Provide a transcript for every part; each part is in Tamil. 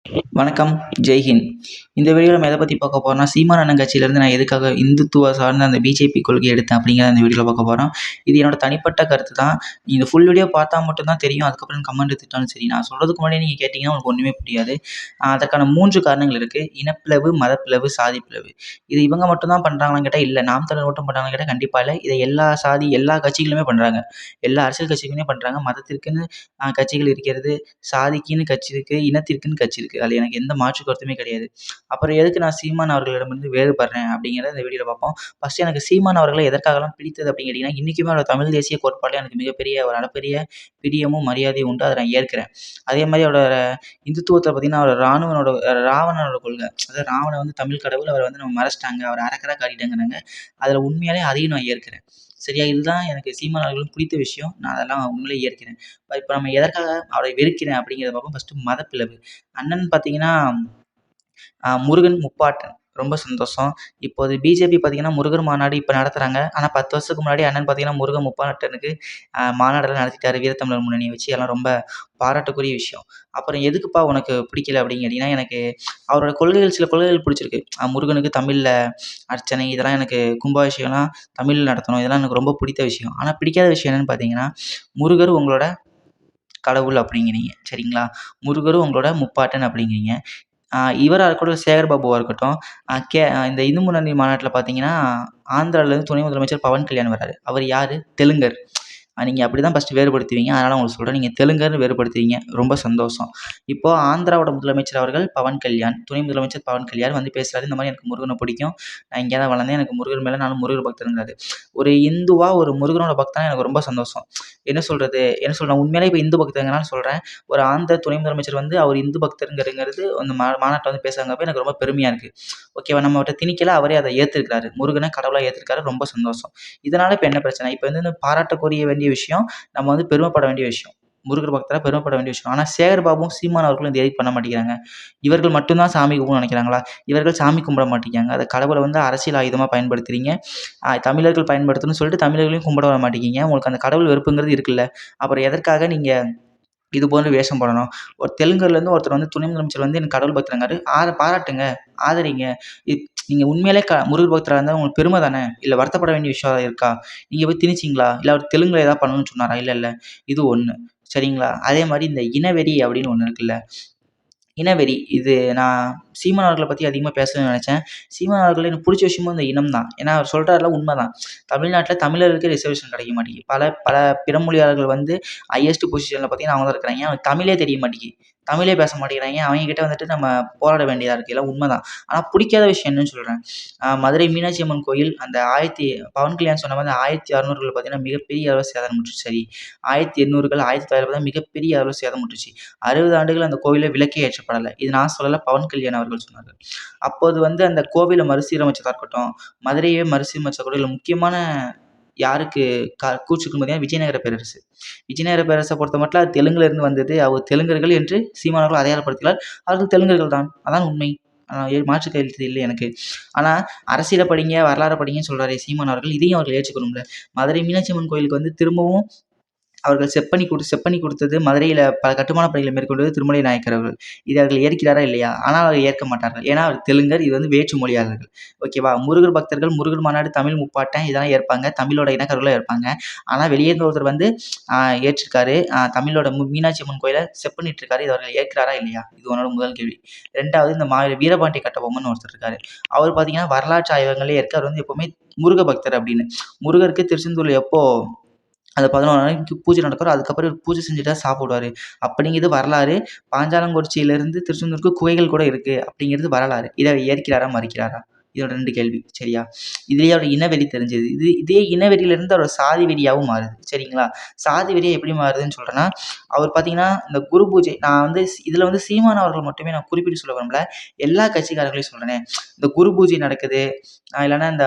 வணக்கம். ஜெய்ஹிந்த். இந்த வீடியோல நம்ம எத பத்தி பார்க்க போறோம்னா, சீமான் அண்ணன் கட்சியிலேருந்து நான் எதுக்காக இந்துத்துவ சார்ந்த அந்த பிஜேபி கொள்கைய எடுத்தேன் அப்படிங்கிறத இந்த வீடியோல பார்க்க போறோம். இது என்னோட தனிப்பட்ட கருத்து தான். இந்த ஃபுல் வீடியோ பார்த்தா மட்டும் தான் தெரியும். அதுக்கப்புறம் கமெண்ட் திட்டாலும் சரி. நான் சொல்றதுக்கு முன்னாடியே நீங்க கேட்டீங்கன்னா உங்களுக்கு ஒண்ணுமே புரியாது. அதற்கான 3 காரணங்கள் இருக்கு. இனப்பிளவு, மதப்பிளவு, சாதி பிளவு. இது இவங்க மட்டும் தான் பண்றாங்களான்னு கேட்டா இல்ல. நாம் தமிழர் மட்டும் பண்றாங்களான்னு கேட்டா கண்டிப்பா இல்ல. இத எல்லா சாதி, எல்லா கட்சிகளுமே பண்றாங்க. எல்லா அரசியல் கட்சிகளுமே பண்றாங்க. மதத்திற்குன்னு கட்சிகள் இருக்கிறது. சாதிக்குன்னு கட்சி இருக்கு, இனத்திற்குன்னு கட்சி இருக்கு. அதுல எனக்கு எந்த மாற்று கருத்துமே கிடையாது. அப்புறம் எதுக்கு நான் சீமான் அவர்களிடமிருந்து வேறுபடுறேன் அப்படிங்கிறத இந்த வீடியோல பார்ப்போம். ஃபர்ஸ்ட் எனக்கு சீமான் அவர்களை எதற்காகலாம் பிடித்தது அப்படின்னு கேட்டீங்கன்னா, இன்னைக்குமே அவரோட தமிழ் தேசிய கோட்பாடுல எனக்கு மிகப்பெரிய ஒரு அளப்பரிய பிரியமும் மரியாதையும் உண்டு. அதை நான் ஏற்கிறேன். அதே மாதிரி அவரோட இந்துத்துவத்தை பார்த்தீங்கன்னா, அவர் ராவணனோட கொள்கை. அதாவது ராவணன் வந்து தமிழ் கடவுள். அவரை வந்து நம்ம மறைச்சிட்டாங்க. அவர் அரக்கரா காட்டிட்டாங்கன்னாங்க. அதுல உண்மையாலே அதையும் நான் ஏற்கிறேன். சரியா? இதுதான் எனக்கு சீமான் அவர்களுக்கு பிடித்த விஷயம். நான் அதெல்லாம் உண்மையிலேயே ஏற்கிறேன். இப்ப நம்ம எதற்காக அவரை வெறுக்கிறேன் அப்படிங்கிறத பார்ப்போம். ஃபர்ஸ்ட் மதப்பிளவு. அண்ணன் பார்த்தீங்கன்னா, முருகன் முப்பாட்டன். ரொம்ப சந்தோஷம். இப்போது பிஜேபி பார்த்தீங்கன்னா, முருகர் மாநாடு இப்ப நடத்துறாங்க. ஆனா 10 வருஷத்துக்கு முன்னாடி அண்ணன் பார்த்தீங்கன்னா, முருகன் முப்பாட்டனுக்கு மாநாடெல்லாம் நடத்திட்டாரு. வீரத்தமிழர் முன்னணிய வச்சு. அதெல்லாம் ரொம்ப பாராட்டுக்குரிய விஷயம். அப்புறம் எதுக்குப்பா உனக்கு பிடிக்கல அப்படின்னு கேட்டீங்கன்னா, எனக்கு அவரோட சில கொள்கைகள் பிடிச்சிருக்கு. முருகனுக்கு தமிழ்ல அர்ச்சனை இதெல்லாம் எனக்கு கும்பாபிஷேகம்லாம் தமிழ்ல நடத்தணும். இதெல்லாம் எனக்கு ரொம்ப பிடித்த விஷயம். ஆனா பிடிக்காத விஷயம் என்னன்னு பார்த்தீங்கன்னா, முருகர் உங்களோட கடவுள் அப்படிங்கிறீங்க. சரிங்களா? முருகரும் உங்களோட முப்பாட்டன் அப்படிங்கிறீங்க. இவரா இருக்கட்டும், சேகர் பாபுவா இருக்கட்டும், அ கே இந்த இந்து முன்னணி மாநாட்டுல பார்த்தீங்கன்னா, ஆந்திராவிலேருந்து துணை முதலமைச்சர் பவன் கல்யாண் வராரு. அவர் யாரு? தெலுங்கர். நீங்க அப்படிதான் ஃபர்ஸ்ட் வேறுபடுத்துவீங்க. அதனால உங்களுக்கு சொல்றேன். நீங்க தெலுங்கர்ன்னு வேறுபடுத்துவீங்க. ரொம்ப சந்தோஷம். இப்போ ஆந்திராவோட முதலமைச்சர் அவர்கள் பவன் கல்யாண், துணை முதலமைச்சர் பவன் கல்யாண் வந்து பேசுறாரு. இந்த மாரி எனக்கு முருகன பிடிக்கும். நான் இங்க தான் வளர்ந்தேன். எனக்கு முருகன் மேல நானும் முருகர் பக்தர்ங்கிறாரு. ஒரு இந்துவா ஒரு முருகனோட பக்தனா எனக்கு ரொம்ப சந்தோஷம். என்ன சொல்றது? என்ன சொல்றது? நான் உண்மையாலே இப்ப இந்து பக்தர்ங்கிறனால சொல்றேன். ஒரு ஆந்திர துணை முதலமைச்சர் வந்து அவர் இந்து பக்தர்ங்கிறது அந்த மாநாட்டுல வந்து பேசுறாங்கப்ப எனக்கு ரொம்ப பெருமையா இருக்கு. ஓகேவா? நம்ம அவர்ட்ட திணிக்கல. அவரே அத ஏத்துருக்கிறாரு. முருகன கடவுளா ஏத்துருக்காரு. ரொம்ப சந்தோஷம். இதனால இப்ப என்ன பிரச்சனை? இப்ப வந்து இந்த பாராட்டக்குரிய வேண்டிய விஷயம். நம்ம வந்து பெருமைப்பட வேண்டிய விஷயம். முருகர் பக்தரா பெருமைப்பட வேண்டிய விஷயம். ஆனா சேகர் பாபுவும், சீமான் அவர்களும் இத எதுக்கு பண்ண மாட்டேங்கிறாங்க? இவர்கள் மட்டும் தான் சாமி கும்பிடணும்னு நெனைக்கிறாங்களா? இவர்கள் சாமி கும்பிட மாட்டேங்கிறாங்க. அத கடவுள வந்து அரசியல் ஆயுதமா பயன்படுத்துறீங்க. தமிழர்கள் பயன்படுத்தணும்னு சொல்லிட்டு தமிழர்களையும் கும்பிட விட மாட்டேங்கிறீங்க. உங்களுக்கு அந்த கடவுள் வெறுப்புங்கிறது இருக்குல்ல. அப்புறம் எதற்காக நீங்க இது போன்ற வேஷம் போடணும்? ஒரு தெலுங்குலேருந்து ஒருத்தர் வந்து துணை முதலமைச்சர் வந்து எனக்கு கடவுள் பக்தர்ங்காரு. பாராட்டுங்க, ஆதரிங்க. நீங்க உண்மையிலே முருகர் பக்தரா இருந்தா உங்களுக்கு பெருமை தானே! இல்ல வருத்தப்பட வேண்டிய விஷயம் இருக்கா? நீங்க போய் திணிச்சீங்களா? இல்ல அவர் தெலுங்குல ஏதாவது பண்ணணும்னு சொன்னாரா? இல்லல்ல. இது 1. சரிங்களா? அதே மாரி இந்த இனவெறி அப்படின்னு ஒண்ணு இருக்குல்ல. இனவெறி. இது நான் சீமான் அவர்கள பத்தி அதிகமா பேசணும்னு நெனச்சேன். சீமான் அவர்கள் எனக்கு புடிச்ச விஷயமும் இந்த இனம் தான். ஏன்னா, அவர் சொல்றாருல உண்மதான். தமிழ்நாட்டுல தமிழர்களுக்கே ரிசர்வேஷன் கிடைக்க மாட்டேங்குது. பல பல பிற மொழியாளர்கள் வந்து ஹையஸ்ட் பொசிஷன்ல பார்த்தீங்கன்னா, அவங்க தான் இருக்கிறாய்ங்க. அவனுக்கு தமிழே தெரிய மாட்டேங்குது. தமிழே பேச மாட்டேங்கிறாய்ங்க. அவைங்க கிட்ட வந்துட்டு நம்ம போராட வேண்டியதா இருக்கு. எல்லாம் உண்மதான். ஆனா புடிக்காத விஷயம் என்னன்னு சொல்றேன். மதுரை மீனாட்சி அம்மன் கோயில் அந்த பவன் கல்யாண் சொன்ன மாரி 1600கள் பார்த்தீங்கன்னா, மிகப்பெரிய அளவுல சேதாரமுற்றுச்சு. சரி. 1800கள் 1900 பார்த்தா மிகப்பெரிய அளவுல சேதமுற்றுச்சு. 60 ஆண்டுகள் அந்த கோவில்ல விளக்கே ஏற்றப்படல. இது நான் சொல்லல. பவன் கல்யாண் அவர்கள் சொன்னாரு. அப்போது வந்து அந்த கோவில மறுசீரமைச்சதா இருக்கட்டும், மதுரையவே மறுசீரமைச்சா கூட இதுல முக்கியமான யாருக்கு கூச்சுக்குன்னு பார்த்தீங்கன்னா, விஜயநகர பேரரசு. விஜயநகர பேரரச பொறுத்தமட்டில அது தெலுங்குல இருந்து வந்தது. அவர் தெலுங்கர்கள் என்று சீமான் அவர்கள் அடையாளப்படுத்தினார். அவர்கள் தெலுங்கர்கள் தான். அதான் உண்மை. மாற்று கருத்து இல்லை எனக்கு. ஆனா அரசியல படிங்க, வரலாற படிங்கன்னு சொல்றாரே சீமான் அவர்கள், இதையும் அவர்கள் ஏற்றுக்கணும்ல. மதுரை மீனாட்சி அம்மன் கோயிலுக்கு வந்து திரும்பவும் அவர்கள் செப்பனி கொடுத்தது மதுரையில பல கட்டுமான பணிகளை மேற்கொண்டது திருமலை நாயக்கர் அவர்கள். இதை அவர்கள் ஏற்கிறாரா இல்லையா? ஆனால் அவர்கள் ஏற்க மாட்டார்கள். ஏன்னா அவர் தெலுங்கர். இது வந்து வேற்று மொழியாளர்கள். ஓகேவா? முருகர் பக்தர்கள் முருகர் மாநாடு தமிழ் முப்பாட்டன் இதெல்லாம் ஏற்பாங்க. தமிழோட இனக்கருவில ஏற்பாங்க. ஆனா வெளியே இருந்து ஒருத்தர் வந்து ஏற்றிருக்காரு. தமிழோட மீனாட்சி அம்மன் கோயில செப்பனிட்டு இருக்காரு. இத அவர்கள் ஏற்கிறாரா இல்லையா? இது உன்னோட முதல் கேள்வி. 2வது இந்த வீரபாண்டிய கட்டபொம்மன் ஒருத்தர் இருக்காரு. அவர் பார்த்தீங்கன்னா வரலாற்று ஆய்வகங்களே இருக்கு. அவர் வந்து எப்பவுமே முருக பக்தர் அப்படின்னு. முருகருக்கு திருச்செந்தூர்ல எப்போ அந்த 11 நாளைக்கு பூஜை நடக்கும். அதுக்கப்புறம் இவரு பூஜை செஞ்சுட்டு தான் சாப்பிடுவாரு. அப்படிங்கிறது வரலாறு. பாஞ்சாலங்குறிச்சியிலிருந்து திருச்செந்தூருக்கு குகைகள் கூட இருக்கு. அப்படிங்கிறது வரலாறு. இத ஏற்கிறாரா? மறுக்கிறாரா? இதோட 2 கேள்வி. சரியா? இதுலயே அவரோட இனவெறி தெரிஞ்சது. இதே இனவெறியிலிருந்து அவரோட சாதி வெறியாவும் மாறுது. சரிங்களா? சாதி வெறியா எப்படி மாறுதுன்னு சொல்றேன்னா, அவர் பார்த்தீங்கன்னா, இந்த குரு பூஜை நான் வந்து இதுல வந்து சீமான் அவர்கள் மட்டுமே நான் குறிப்பிட்டு சொல்ல விரும்பல. எல்லா கட்சிக்காரர்களையும் சொல்றேனே. இந்த குரு பூஜை நடக்குது. இல்லன்னா இந்த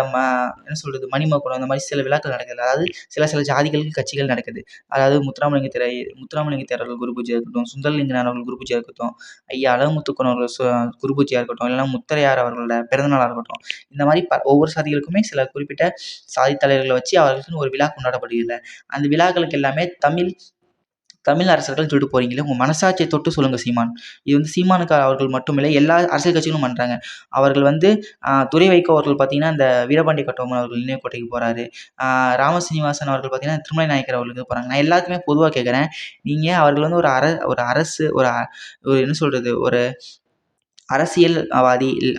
என்ன சொல்றது? மணிமகுடம் அந்த மாரி சில விழாக்கள் நடக்குது. அதாவது சில ஜாதிகளுக்கு கட்சிகள் நடக்குது. அதாவது முத்துராமலிங்க தேரர்கள் குரு பூஜையா இருக்கட்டும், சுந்தரலிங்கனார் அவர்கள் குரு பூஜையா இருக்கட்டும், ஐயா அழகுமுத்துக்கோன் அவர்கள் குரு பூஜையா இருக்கட்டும், இல்லன்னா முத்தரையர் அவர்களோட பிறந்தநாளா இருக்கட்டும். இந்த மாரி ஒவ்வொரு சாதிகளுக்குமே சில குறிப்பிட்ட சாதி தலைவர்கள வச்சு அவர்களுக்குன்னு ஒரு விழா கொண்டாடப்படுகிறதுல. அந்த விழாக்களுக்கு எல்லாமே தமிழ் தமிழ் அரசர்கள் சொல்லிட்டு போறீங்களே, உங்க மனசாட்சிய தொட்டு சொல்லுங்க சீமான். இது வந்து சீமானுக்கு அவர்கள் மட்டும் இல்லை, எல்லா அரசியல் கட்சிகளும் பண்றாங்க. அவர்கள் வந்து துரை வைகோ அவர்கள் பார்த்தீங்கன்னா, இந்த வீரபாண்டிய கட்டபொம்மன் அவர்கள் நினைவு கோட்டைக்கு போறாரு. ராமசீனிவாசன் அவர்கள் பார்த்தீங்கன்னா, திருமலை நாயக்கர் அவர்களுக்கு போறாங்க. நான் எல்லாத்துக்குமே பொதுவா கேட்கிறேன். நீங்க அவர்கள் வந்து ஒரு அரசு ஒரு என்ன சொல்றது? ஒரு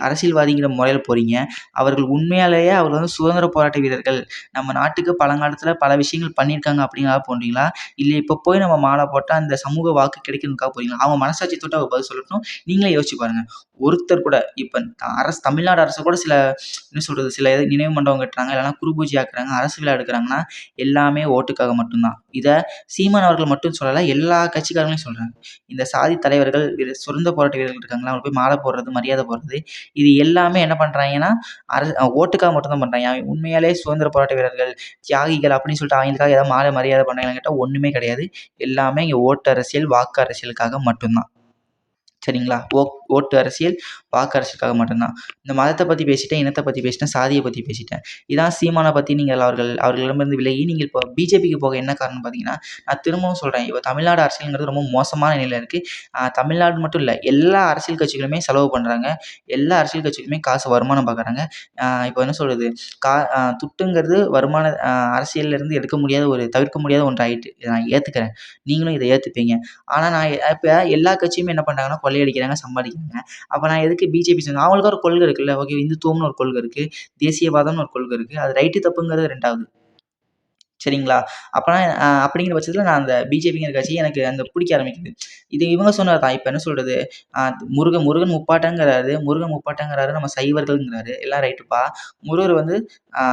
அரசியல்வாதிங்கிற முறையில போறீங்க. அவர்கள் உண்மையாலேயே அவர் வந்து சுதந்திர போராட்ட வீரர்கள். நம்ம நாட்டுக்கு பழங்காலத்துல பல விஷயங்கள் பண்ணியிருக்காங்க அப்படிங்கிறதுக்காக போறீங்களா? இல்ல இப்ப போய் நம்ம மாலை போட்டா அந்த சமூக வாக்கு கிடைக்கணும்னுக்காக போறீங்களா? அவங்க மனசாட்சி தொட்டு அவர் பதில் சொல்லட்டும். நீங்களே யோசிச்சு பாருங்க. ஒருத்தர் கூட இப்ப தமிழ்நாடு அரசு கூட சில என்ன சொல்றது? சில நினைவு மண்டபம் கட்டுறாங்க. இல்லன்னா குரு பூஜை ஆக்குறாங்க. அரசு விழா எடுக்குறாங்கன்னா, எல்லாமே ஓட்டுக்காக மட்டும் தான். இத சீமான் அவர்கள் மட்டும் சொல்லல. எல்லா கட்சிக்காரங்களையும் சொல்றாங்க. இந்த சாதி தலைவர்கள், சுதந்திர போராட்ட வீரர்கள் இருக்காங்களா, அவங்க போய் மாலை போடுறது, மரியாதை போடுறது, இது எல்லாமே என்ன பண்றாங்கன்னா, ஓட்டுக்காக மட்டும் தான் பண்றாங்க. உண்மையாலே சுதந்திர போராட்ட வீரர்கள், தியாகிகள் அப்படின்னு சொல்லிட்டு அவங்களுக்காக ஏதாவது மாலை மரியாதை பண்றாங்களான்னு கேட்டா ஒண்ணுமே கிடையாது. எல்லாமே இங்க ஓட்டு அரசியல், வாக்கு அரசியலுக்காக மட்டும் தான். சரிங்களா? ஓட்டு அரசியல், வாக்கு அரசியலுக்காக மட்டும் தான். இந்த மதத்த பத்தி பேசிட்டேன், இனத்த பத்தி பேசிட்டேன், சாதிய பத்தி பேசிட்டேன். இதான் சீமான பத்தி நீங்கள் அவர்களிடமிருந்து விலகி நீங்கள் இப்போ பிஜேபிக்கு போக என்ன காரணம்னு பார்த்தீங்கன்னா, நான் திரும்பவும் சொல்றேன். இப்போ தமிழ்நாடு அரசியல்ங்கிறது ரொம்ப மோசமான நிலையில இருக்கு. தமிழ்நாடு மட்டும் இல்ல, எல்லா அரசியல் கட்சிகளுமே செலவு பண்றாங்க. எல்லா அரசியல் கட்சிகளுமே காசு வருமானம் பார்க்குறாங்க. இப்போ என்ன சொல்றது? கா அ துட்டுங்கிறது அரசியல்ல இருந்து எடுக்க முடியாத தவிர்க்க முடியாத ஒன்றாயிட்டு. இத நான் ஏத்துக்கிறேன். நீங்களும் இத ஏத்துப்பீங்க. ஆனா நான் இப்ப எல்லா கட்சியுமே என்ன பண்றாங்கன்னா, கொள்ளையடிக்கிறாங்க, சம்பாதிக்கிறாங்க. அப்ப நான் எதுக்கு பிஜேபி சேர்ந்தேன்? அவங்களுக்கு ஒரு கொள்கை இருக்குல்ல. ஓகே, இந்துத்துவம்னு ஒரு கொள்கை இருக்கு. தேசியவாதம்னு ஒரு கொள்கை இருக்கு. அது ரைட்டு, தப்புங்கிறது 2வது. சரிங்களா? அப்பனா அப்படிங்கிற பட்சத்தில நான் அந்த பிஜேபிங்கிற கட்சி எனக்கு அந்த பிடிக்க ஆரம்பிக்குது. இது இவங்க சொன்னது தான். இப்ப என்ன சொல்றது? அ முருகன் முப்பாட்டங்கிறாரு. நம்ம சைவர்கள்ங்கிறாரு. எல்லாம் ரைட்டுப்பா. முருகர் வந்து அ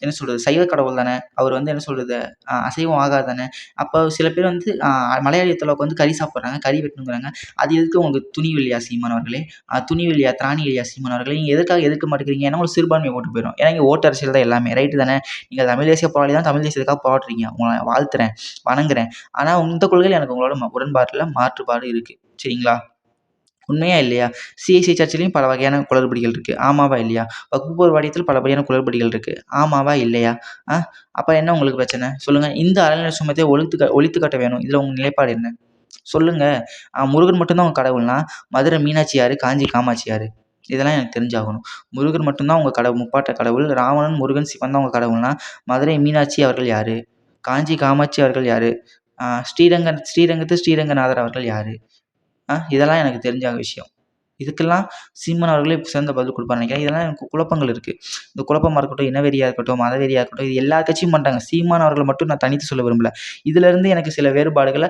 என்ன சொல்றது? சைவ கடவுள் தானே! அவர் வந்து என்ன சொல்றது? அசைவம் ஆகாது தானே! அப்போ சில பேர் வந்து மலையாளத்தில உட்காந்து கறி சாப்பிடுறாங்க. கறி வெட்டணுங்கிறாங்க. அது எதுக்கு உங்களுக்கு துணிவு இல்லையா சீமான் அவர்களே? துணிவு இல்லையா? திராணி இல்லையா சீமான் அவர்களே? நீங்க எதுக்காக எதிர்க்க மாட்டேங்கிறீங்க? ஏன்னா உங்களுக்கு சிறுபான்மை ஓட்டு போயிரும். ஏன்னா இங்க ஓட்டு அரசியல் தான் எல்லாமே. ரைட்டு தானே! நீங்க தமிழ் தேசிய போராளி தான். தமிழ் தேசியத்துக்காக போராடுறீங்க. உங்கள வாழ்த்துறேன், வணங்குறேன். ஆனா இந்த கொள்கையில எனக்கு உங்களோட உடன்பாடு இல்ல. மாற்றுப்பாடு இருக்கு. சரிங்களா? உண்மையா இல்லையா? சிஎஸ்ஐ சர்ச்சிலயும் பல வகையான குளறுபடிகள் இருக்கு. ஆமாவா இல்லையா? வகுப்போர் வாரியத்தில் பல வகையான குளறுபடிகள் இருக்கு. ஆமாவா இல்லையா? அ அப்ப என்ன உங்களுக்கு பிரச்சனை? சொல்லுங்க. இந்த அறநிலையத் சுமத்தை ஒழித்து கட்ட வேணும். இதுல உங்க நிலைப்பாடு என்ன? சொல்லுங்க. முருகன் மட்டும் தான் உங்க கடவுள்னா, மதுரை மீனாட்சி யாரு? காஞ்சி காமாட்சி யாரு? இதெல்லாம் எனக்கு தெரிஞ்சாகணும். முருகன் மட்டும் தான் உங்க கடவுள், முப்பாட்ட கடவுள். ராவணன், முருகன், சிவன் தான் உங்க கடவுள்னா, மதுரை மீனாட்சி அவர்கள் யாரு? காஞ்சி காமாட்சி அவர்கள் யாரு? ஸ்ரீரங்கநாதர் அவர்கள் யாரு? இதெல்லாம் எனக்கு தெரிஞ்ச விஷயம். இதுக்கெல்லாம் சீமான் அவர்களே சிறந்த பதில் குடுப்பார்ன்னு நெனைக்கிறேன். இதெல்லாம் எனக்கு குழப்பங்கள் இருக்கு. இந்த குழப்பமா இருக்கட்டும், இனவெறியா இருக்கட்டும், மதவெறியா இருக்கட்டும், இது எல்லா கட்சியும் பண்றாங்க. சீமான் அவர்கள மட்டும் நான் தனித்து சொல்ல விரும்பல. இதிலிருந்து எனக்கு சில வேறுபாடுகள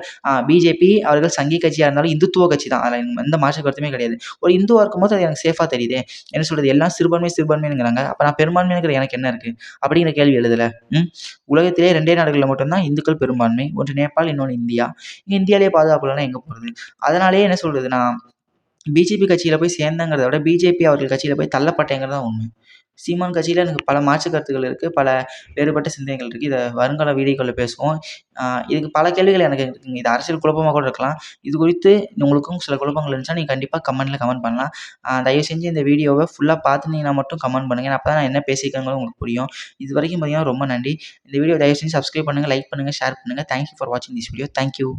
பிஜேபி அவர்கள் சங்கி கட்சியா இருந்தாலும் இந்துத்துவ கட்சி தான். அதுல எந்த மாற்று கருத்துமே கிடையாது. ஒரு இந்துவா இருக்கும்போது அது எனக்கு சேஃபா தெரியுதே. என்ன சொல்றது? எல்லாம் சிறுபான்மைங்கிறாங்க. அப்ப நான் பெரும்பான்மைங்கிற எனக்கு என்ன இருக்கு? அப்படிங்கிற கேள்வி எழுதுல. ம். உலகத்திலேயே 2டே நாடுகள்ல மட்டும் தான் இந்துக்கள் பெரும்பான்மை. ஒன்று நேபாள், இன்னொன்னு இந்தியா. இங்க இந்தியாலயே பாதுகாப்பு இல்லன்னா எங்க போறது? அதனாலேயே என்ன சொல்றது? நான் பிஜேபி கட்சியில போய் சேர்ந்தேங்கிறத விட, பிஜேபி அவர்கள் கட்சியில போய் தள்ளப்பட்டேங்கிறது தான் உண்மை. சீமான் கட்சியில எனக்கு பல மாற்று கருத்துக்கள் இருக்கு. பல வேறுபட்ட சிந்தனைகள் இருக்கு. இத வருங்கால வீடியோக்கள்ல பேசுவோம். அ இதுக்கு பல கேள்விகள் எனக்கு இருக்குங்க. இது அரசியல் குழப்பமா கூட இருக்கலாம். இது குறித்து உங்களுக்கும் சில குழப்பங்கள் இருந்துச்சுன்னா, நீங்க கண்டிப்பா கமெண்ட் பண்ணலாம். தயவு செஞ்சு இந்த வீடியோவ ஃபுல்லா பார்த்துனீங்கன்னா மட்டும் கமெண்ட் பண்ணுங்க. அப்பதான் நான் என்ன பேசியிருக்கேங்கிறது உங்களுக்கு புரியும். இதுவரைக்கும் பார்த்தீங்கன்னா ரொம்ப நன்றி. இந்த வீடியோ தயவு செஞ்சு சப்ஸ்கிரைப் பண்ணுங்க, லைக் பண்ணுங்க, ஷேர் பண்ணுங்க. தேங்க் யூ ஃபார் வாட்சிங் திஸ் வீடியோ. Thank you.